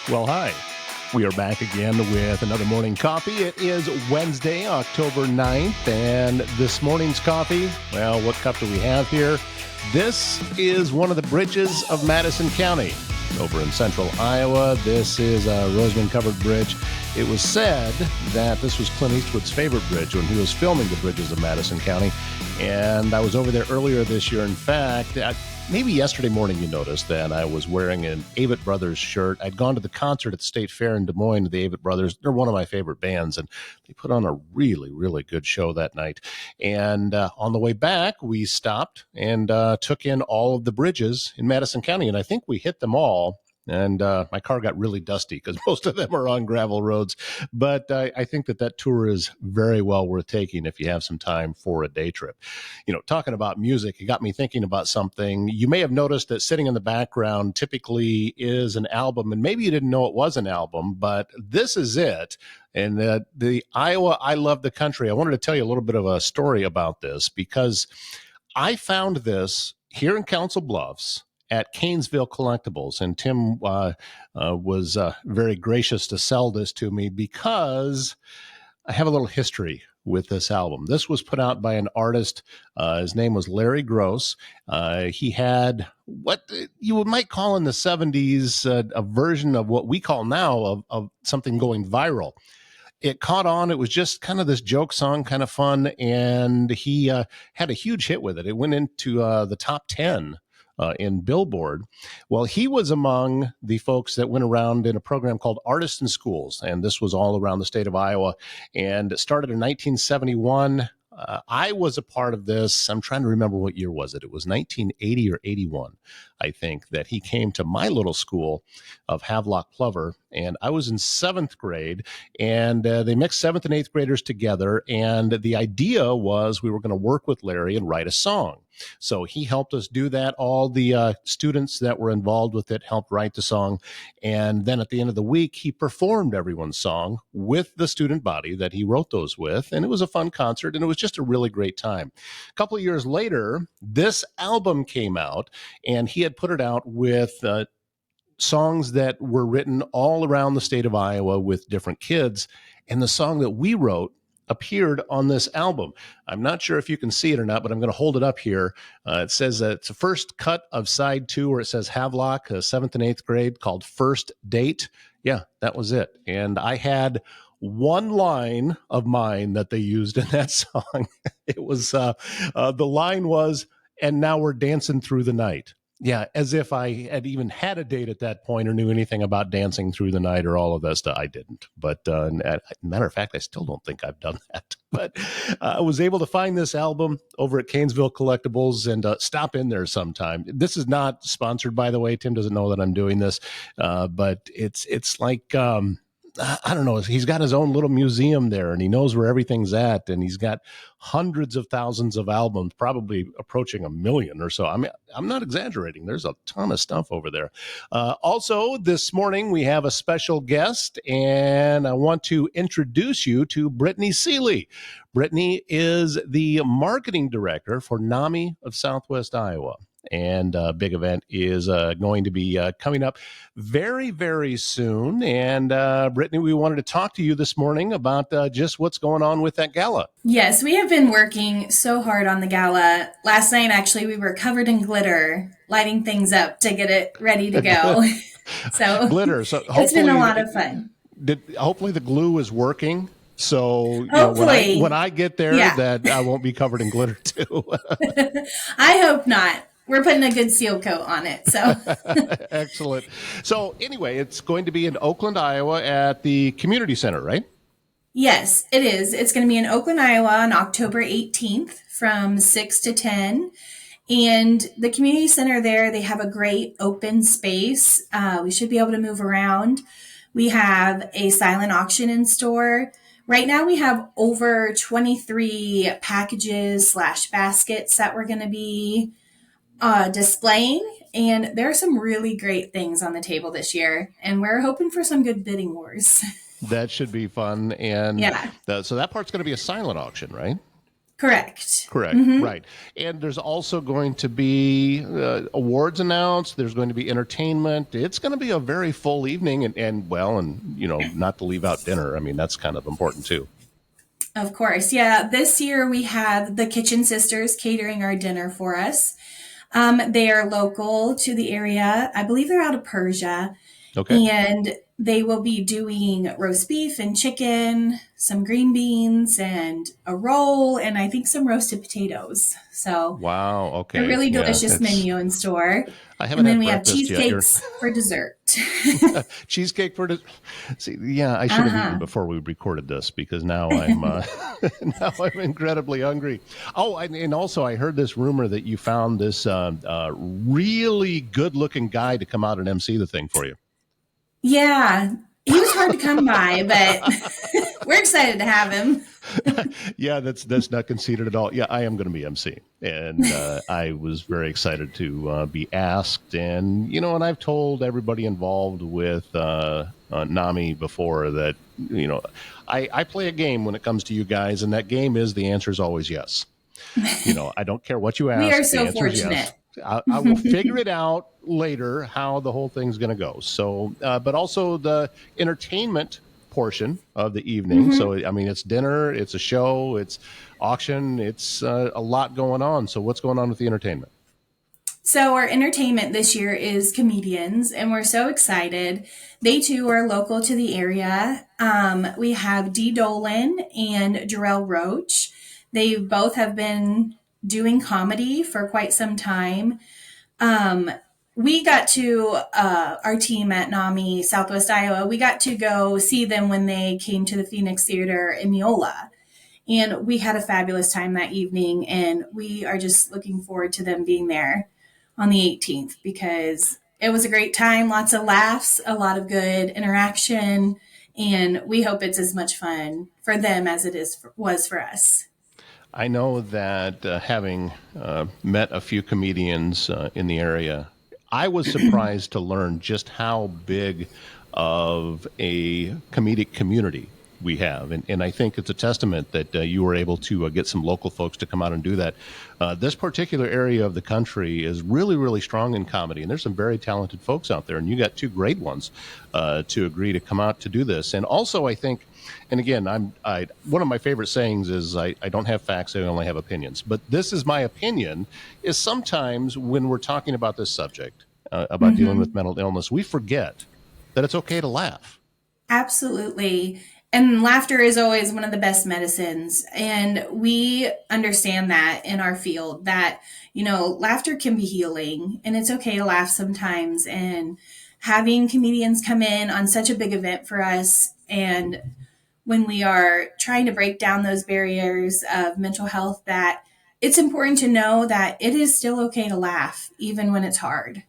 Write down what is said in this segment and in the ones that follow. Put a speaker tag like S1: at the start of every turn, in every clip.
S1: Well, hi. We are back again with another morning coffee. It is Wednesday, October 9th, and this morning's coffee, well, what cup do we have here? This is one of the bridges of Madison County over in central Iowa. This is a Roseman-covered bridge. It was said that this was Clint Eastwood's favorite bridge when he was filming the bridges of Madison County, and I was over there earlier this year. In fact, maybe yesterday morning you noticed that I was wearing an Avett Brothers shirt. I'd gone to the concert at the State Fair in Des Moines, the Avett Brothers. They're one of my favorite bands, and they put on a really, really good show that night. And on the way back, we stopped and took in all of the bridges in Madison County, and I think we hit them all. And my car got really dusty because most of them are on gravel roads. But I think that tour is very well worth taking if you have some time for a day trip. You know, talking about music, it got me thinking about something. You may have noticed that sitting in the background typically is an album, and maybe you didn't know it was an album, but this is it. And the Iowa I Love the Country, I wanted to tell you a little bit of a story about this because I found this here in Council Bluffs at Canesville Collectibles, and Tim was very gracious to sell this to me because I have a little history with this album. This was put out by an artist. His name was Larry Gross. He had what you might call in the 70s a version of what we call now of something going viral. It caught on. It was just kind of this joke song, kind of fun, and he had a huge hit with it. It went into the top 10 in Billboard. Well, he was among the folks that went around in a program called Artists in Schools, and this was all around the state of Iowa, and it started in 1971. I was a part of this. I'm trying to remember what year was it. It was 1980 or 81, I think, that he came to my little school of Havelock Plover, and I was in 7th grade, and they mixed 7th and 8th graders together, and the idea was we were going to work with Larry and write a song. So he helped us do that. All the students that were involved with it helped write the song. And then at the end of the week, he performed everyone's song with the student body that he wrote those with. And it was a fun concert, and it was just a really great time. A couple of years later, this album came out, and he had put it out with songs that were written all around the state of Iowa with different kids. And the song that we wrote appeared on this album. I'm not sure if you can see it or not, but I'm going to hold it up here. It says it's the first cut of side 2 where it says Havelock, 7th and 8th grade, called First Date. Yeah, that was it. And I had one line of mine that they used in that song. It was, the line was, "And now we're dancing through the night." Yeah, as if I had even had a date at that point or knew anything about dancing through the night or all of that stuff. I didn't. But matter of fact, I still don't think I've done that. But I was able to find this album over at Canesville Collectibles and stop in there sometime. This is not sponsored, by the way. Tim doesn't know that I'm doing this. But it's like... I don't know. He's got his own little museum there, and he knows where everything's at. And he's got hundreds of thousands of albums, probably approaching 1 million or so. I mean, I'm not exaggerating. There's a ton of stuff over there. Also, this morning we have a special guest, and I want to introduce you to Brittany Seely. Brittany is the marketing director for NAMI of Southwest Iowa. And a big event is going to be coming up very, very soon. And Brittany, we wanted to talk to you this morning about just what's going on with that gala.
S2: Yes, we have been working so hard on the gala. Last night, actually, we were covered in glitter, lighting things up to get it ready to go. So
S1: glitter. So
S2: it's been a lot of fun.
S1: Hopefully the glue is working. So when I get there, that I won't be covered in glitter too.
S2: I hope not. We're putting a good seal coat on it. So
S1: excellent. So anyway, it's going to be in Oakland, Iowa at the community center, right?
S2: Yes, it is. It's going to be in Oakland, Iowa on October 18th from 6 to 10. And the community center there, they have a great open space. We should be able to move around. We have a silent auction in store. Right now we have over 23 packages / baskets that we're going to be displaying, and there are some really great things on the table this year, and we're hoping for some good bidding wars.
S1: That should be fun. And so that part's going to be a silent auction, right?
S2: Correct.
S1: Correct.
S2: Mm-hmm.
S1: Right. And there's also going to be awards announced. There's going to be entertainment. It's going to be a very full evening and not to leave out dinner. I mean, that's kind of important too.
S2: Of course. Yeah. This year we have the Kitchen Sisters catering our dinner for us. They are local to the area. I believe they're out of Persia.
S1: Okay.
S2: And they will be doing roast beef and chicken, some green beans, and a roll, and I think some roasted potatoes. So
S1: Wow.
S2: a
S1: Okay.
S2: really
S1: Yeah.
S2: delicious menu in store.
S1: I haven't
S2: And then
S1: had
S2: we have
S1: breakfast yet.
S2: cheesecakes for dessert.
S1: Cheesecake for see. Yeah, I should have eaten
S2: Uh-huh.
S1: before we recorded this because now I'm now I'm incredibly hungry. Oh, and also I heard this rumor that you found this really good-looking guy to come out and MC the thing for you.
S2: Yeah, he was hard to come by, but we're excited to have him.
S1: Yeah, that's not conceited at all. Yeah, I am going to be MC, and I was very excited to be asked. And I've told everybody involved with NAMI before that I play a game when it comes to you guys, and that game is the answer is always yes. I don't care what you
S2: We are
S1: ask. The
S2: so
S1: answer is yes.
S2: fortunate.
S1: I will figure it out later how the whole thing's going to go. So, but also the entertainment portion of the evening.
S2: Mm-hmm.
S1: So, I mean, it's dinner, it's a show, it's auction, it's a lot going on. So, what's going on with the entertainment?
S2: So, our entertainment this year is comedians, and we're so excited. They too are local to the area. We have Dee Dolan and Jarrell Roach. They both have been doing comedy for quite some time. Um, we got to, our team at NAMI Southwest Iowa, we got to go see them when they came to the Phoenix Theater in Neola. And we had a fabulous time that evening, and we are just looking forward to them being there on the 18th because it was a great time, lots of laughs, a lot of good interaction, and we hope it's as much fun for them as was for us.
S1: I know that having met a few comedians in the area, I was surprised to learn just how big of a comedic community we have. And I think it's a testament that you were able to get some local folks to come out and do that. This particular area of the country is really, really strong in comedy, and there's some very talented folks out there, and you got two great ones to agree to come out to do this. And also, I think, and again, one of my favorite sayings is I don't have facts, I only have opinions. But this is my opinion, is sometimes when we're talking about this subject, about dealing with mental illness, we forget that it's okay to laugh.
S2: Absolutely. And laughter is always one of the best medicines. And we understand that in our field that, laughter can be healing and it's okay to laugh sometimes. And having comedians come in on such a big event for us, and when we are trying to break down those barriers of mental health, that it's important to know that it is still okay to laugh, even when it's hard.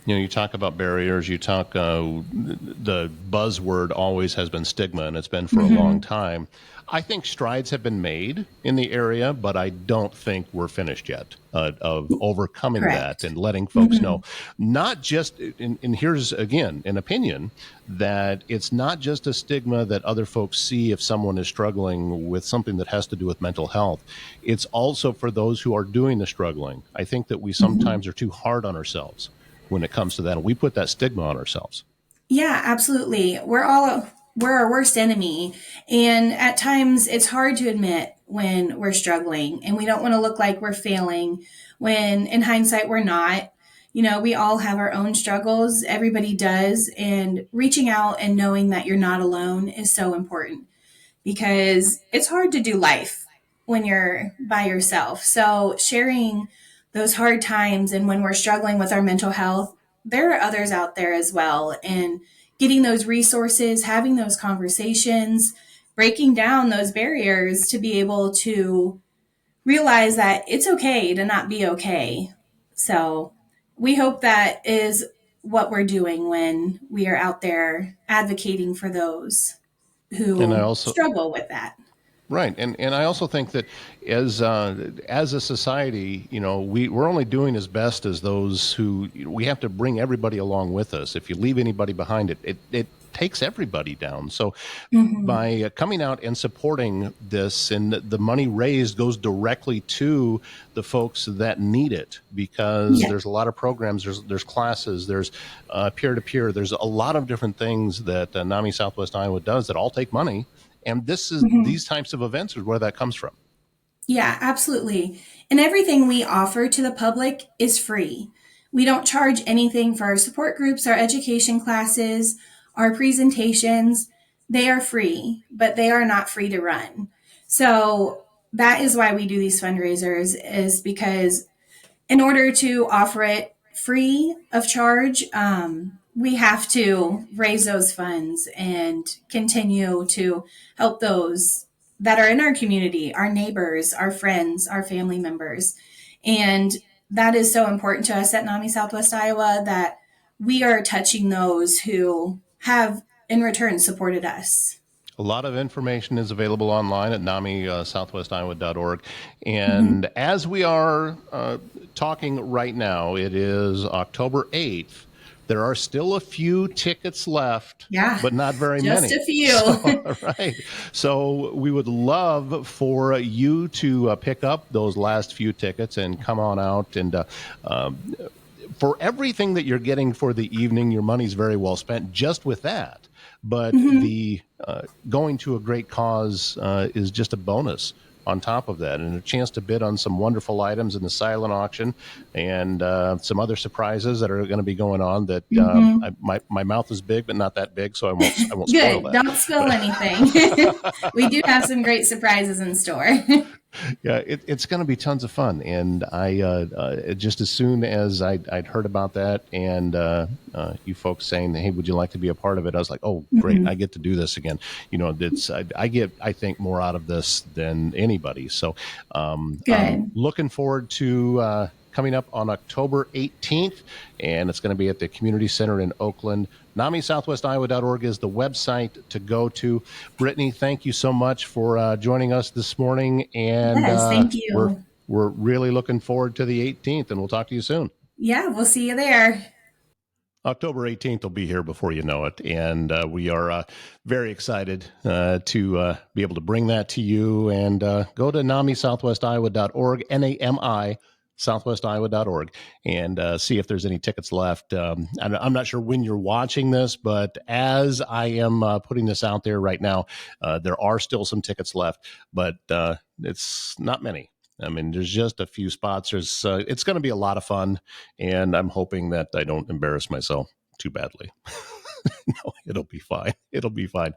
S1: You talk about barriers, you talk, the buzzword always has been stigma, and it's been for a long time. I think strides have been made in the area, but I don't think we're finished yet of overcoming
S2: Correct.
S1: that and letting folks know, not just, and here's again an opinion, that it's not just a stigma that other folks see if someone is struggling with something that has to do with mental health. It's also for those who are doing the struggling. I think that we sometimes are too hard on ourselves when it comes to that. And we put that stigma on ourselves.
S2: Yeah, absolutely. We're our worst enemy. And at times it's hard to admit when we're struggling and we don't want to look like we're failing when in hindsight we're not. We all have our own struggles. Everybody does. And reaching out and knowing that you're not alone is so important because it's hard to do life when you're by yourself. So sharing those hard times and when we're struggling with our mental health, there are others out there as well. And getting those resources, having those conversations, breaking down those barriers to be able to realize that it's okay to not be okay. So we hope that is what we're doing when we are out there advocating for those
S1: And I
S2: who
S1: also,
S2: struggle with that.
S1: right, and I also think that as a society, we're only doing as best as those who we have to bring everybody along with us. If you leave anybody behind, it takes everybody down. So
S2: Hmm.
S1: by coming out and supporting this, and the money raised goes directly to the folks that need it, because
S2: Yeah.
S1: there's a lot of programs, there's classes, there's peer-to-peer, there's a lot of different things that NAMI Southwest Iowa does that all take money, and
S2: Hmm.
S1: these types of events are where that comes from.
S2: Yeah, absolutely. And everything we offer to the public is free. We don't charge anything for our support groups, our education classes, our presentations. They are free, but they are not free to run. So that is why we do these fundraisers, is because in order to offer it free of charge, we have to raise those funds and continue to help those that are in our community, our neighbors, our friends, our family members. And that is so important to us at NAMI Southwest Iowa, that we are touching those who have in return supported us.
S1: A lot of information is available online at NAMI southwestiowa.org.
S2: Mm-hmm.
S1: And as we are talking right now, it is October 8th. There are still a few tickets left,
S2: Yeah,
S1: but not very
S2: just
S1: many.
S2: a few.
S1: So, right. So we would love for you to pick up those last few tickets and come on out. And for everything that you're getting for the evening, your money's very well spent just with that. But
S2: Mm-hmm.
S1: the going to a great cause is just a bonus on top of that, and a chance to bid on some wonderful items in the silent auction, and some other surprises that are going to be going on. That
S2: Mm-hmm.
S1: my mouth is big, but not that big, so I won't spoil
S2: Good.
S1: that.
S2: Don't spill
S1: But
S2: anything. We do have some great surprises in store.
S1: yeah, it's going to be tons of fun. And I just as soon as I'd heard about that, and you folks saying, "Hey, would you like to be a part of it?" I was like, "Oh, great! I
S2: Mhm.
S1: get to do this again." You know, I get, I think, more out of this than anybody. So I'm
S2: Good.
S1: looking forward to. Coming up on October 18th, and it's going to be at the Community Center in Oakland. NAMISouthwestIowa.org is the website to go to. Brittany, thank you so much for joining us this morning, and
S2: Yes, thank
S1: we're
S2: you.
S1: we're really looking forward to the 18th, and we'll talk to you soon.
S2: Yeah, we'll see you there.
S1: October 18th will be here before you know it. And we are very excited to be able to bring that to you. And go to NAMISouthwestIowa.org, NAMI southwestiowa.org, and see if there's any tickets left. I'm not sure when you're watching this, but as I am putting this out there right now, there are still some tickets left, but it's not many. I mean, there's just a few spots. It's going to be a lot of fun, and I'm hoping that I don't embarrass myself too badly. No, it'll be fine. It'll be fine.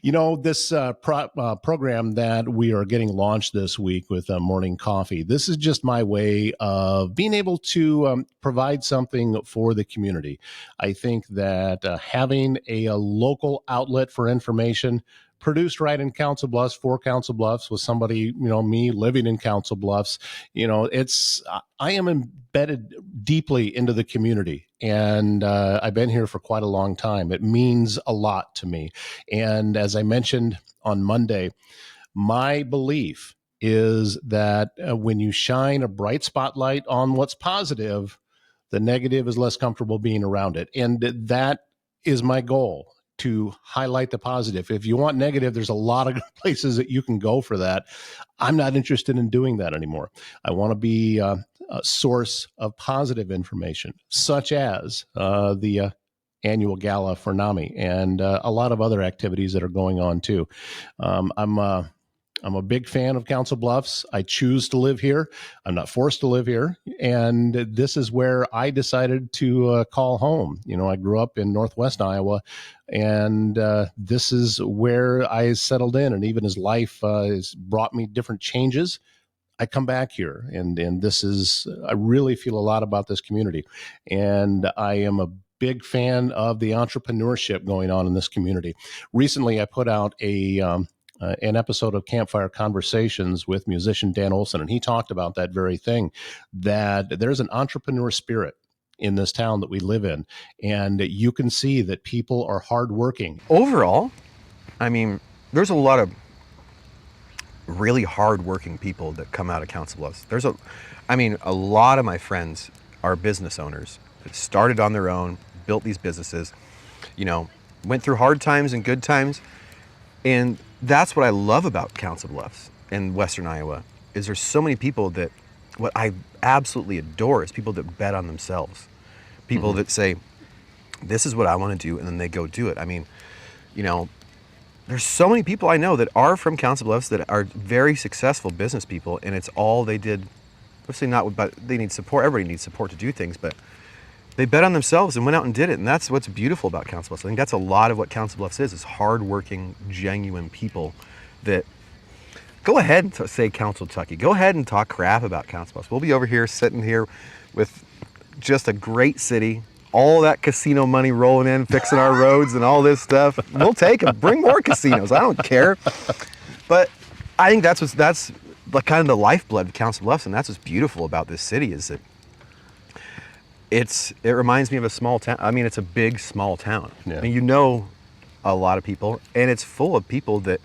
S1: You know, this program that we are getting launched this week with Morning Coffee, this is just my way of being able to provide something for the community. I think that having a local outlet for information produced right in Council Bluffs, for Council Bluffs, with somebody, me living in Council Bluffs, I am embedded deeply into the community, and I've been here for quite a long time. It means a lot to me. And as I mentioned on Monday, my belief is that when you shine a bright spotlight on what's positive, the negative is less comfortable being around it. And that is my goal, to highlight the positive. If you want negative, there's a lot of places that you can go for that. I'm not interested in doing that anymore. I want to be a source of positive information, such as the annual gala for NAMI, and a lot of other activities that are going on too. I'm a big fan of Council Bluffs. I choose to live here. I'm not forced to live here. And this is where I decided to call home. I grew up in Northwest Iowa, and this is where I settled in. And even as life has brought me different changes, I come back here, and this is, I really feel a lot about this community, and I am a big fan of the entrepreneurship going on in this community. Recently, I put out an episode of Campfire Conversations with musician Dan Olson, and he talked about that very thing, that there's an entrepreneur spirit in this town that we live in, and you can see that people are hardworking.
S3: Overall, I mean, there's a lot of really hardworking people that come out of Council Bluffs. A lot of my friends are business owners that started on their own, built these businesses. You know, went through hard times and good times. And that's what I love about Council Bluffs and Western Iowa, is there's so many people that, what I absolutely adore is people that bet on themselves. People that say, this is what I want to do, and then they go do it. I mean, there's so many people I know that are from Council Bluffs that are very successful business people, and it's all they did. Obviously not, but they need support. Everybody needs support to do things, but they bet on themselves and went out and did it. And that's what's beautiful about Council Bluffs. I think that's a lot of what Council Bluffs is hardworking, genuine people that go ahead and say Council Tucky. Go ahead and talk crap about Council Bluffs. We'll be over here sitting here with just a great city, all that casino money rolling in, fixing our roads and all this stuff. We'll take them. Bring more casinos. I don't care. But I think that's kind of the lifeblood of Council Bluffs, and that's what's beautiful about this city, is that it reminds me of a small town. I mean, it's a big, small town.
S1: Yeah.
S3: I mean, a lot of people, and it's full of people that,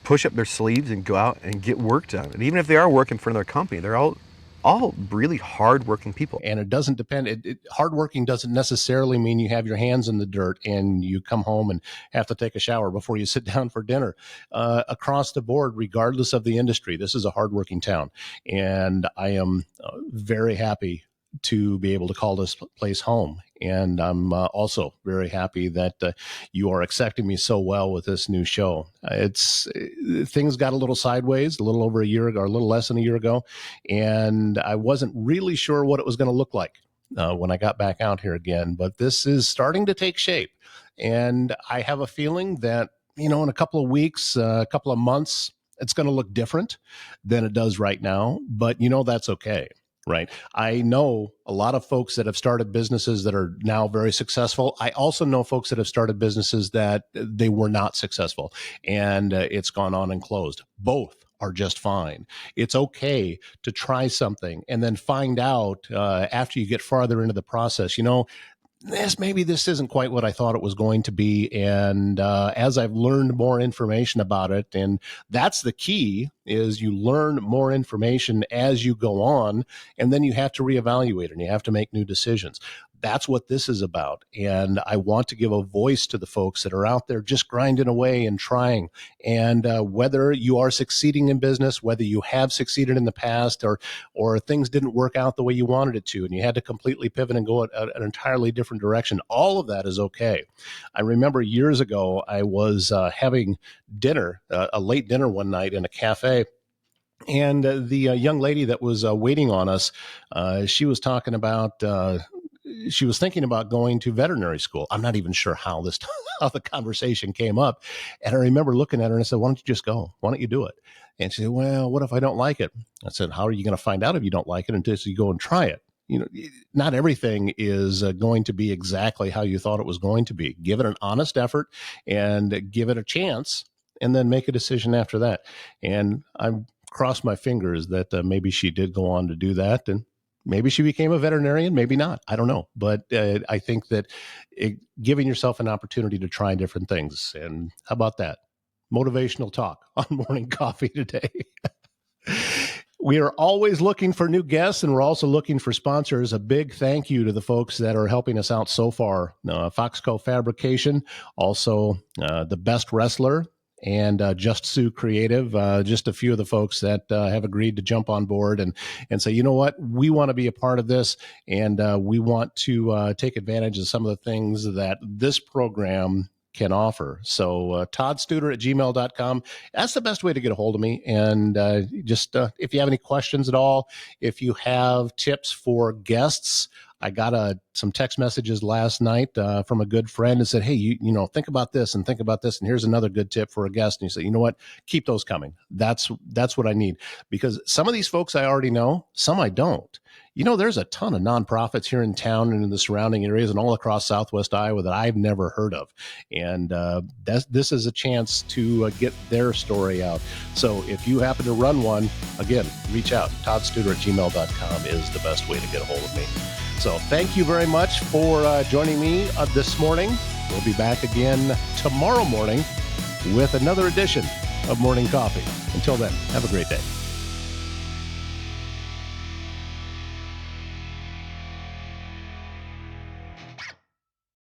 S3: push up their sleeves and go out and get work done. And even if they are working for another company, they're all really hardworking people.
S1: And it doesn't depend. Hardworking doesn't necessarily mean you have your hands in the dirt and you come home and have to take a shower before you sit down for dinner. Across the board, regardless of the industry, this is a hardworking town. And I am very happy to be able to call this place home. And I'm also very happy that you are accepting me so well with this new show. Things got a little sideways a little over a year ago, or a little less than a year ago, and I wasn't really sure what it was going to look like when I got back out here again. But this is starting to take shape, and I have a feeling that in a couple of weeks, a couple of months, it's going to look different than it does right now. But that's okay. Right. I know a lot of folks that have started businesses that are now very successful. I also know folks that have started businesses that they were not successful, and it's gone on and closed. Both are just fine. It's okay to try something and then find out after you get farther into the process, maybe this isn't quite what I thought it was going to be. And as I've learned more information about it, and that's the key, is you learn more information as you go on, and then you have to reevaluate and you have to make new decisions. That's what this is about. And I want to give a voice to the folks that are out there just grinding away and trying. And whether you are succeeding in business, whether you have succeeded in the past, or things didn't work out the way you wanted it to, and you had to completely pivot and go an entirely different direction, all of that is okay. I remember years ago, I was having dinner, a late dinner one night in a cafe. And the young lady that was waiting on us, she was talking about she was thinking about going to veterinary school. I'm not even sure how the conversation came up. And I remember looking at her and I said, why don't you just go? Why don't you do it? And she said, well, what if I don't like it? I said, how are you going to find out if you don't like it until you go and try it? Not everything is going to be exactly how you thought it was going to be. Give it an honest effort and give it a chance, and then make a decision after that. And I crossed my fingers that maybe she did go on to do that, and maybe she became a veterinarian, maybe not. I don't know. But I think that giving yourself an opportunity to try different things. And how about that? Motivational talk on Morning Coffee today. We are always looking for new guests, and we're also looking for sponsors. A big thank you to the folks that are helping us out so far. Foxco Fabrication, also The Best Wrestler, and Just Sue Creative, just a few of the folks that have agreed to jump on board and say, you know what, we want to be a part of this, and we want to take advantage of some of the things that this program can offer. So toddstuder@gmail.com. That's the best way to get a hold of me. And just if you have any questions at all, if you have tips for guests, I got some text messages last night from a good friend and said, hey, you think about this and think about this. And here's another good tip for a guest. And you say, you know what, keep those coming. That's what I need, because some of these folks I already know, some I don't. There's a ton of nonprofits here in town and in the surrounding areas and all across Southwest Iowa that I've never heard of. And this is a chance to get their story out. So if you happen to run one, again, reach out. toddstuder@gmail.com is the best way to get a hold of me. So thank you very much for joining me this morning. We'll be back again tomorrow morning with another edition of Morning Coffee. Until then, have a great day.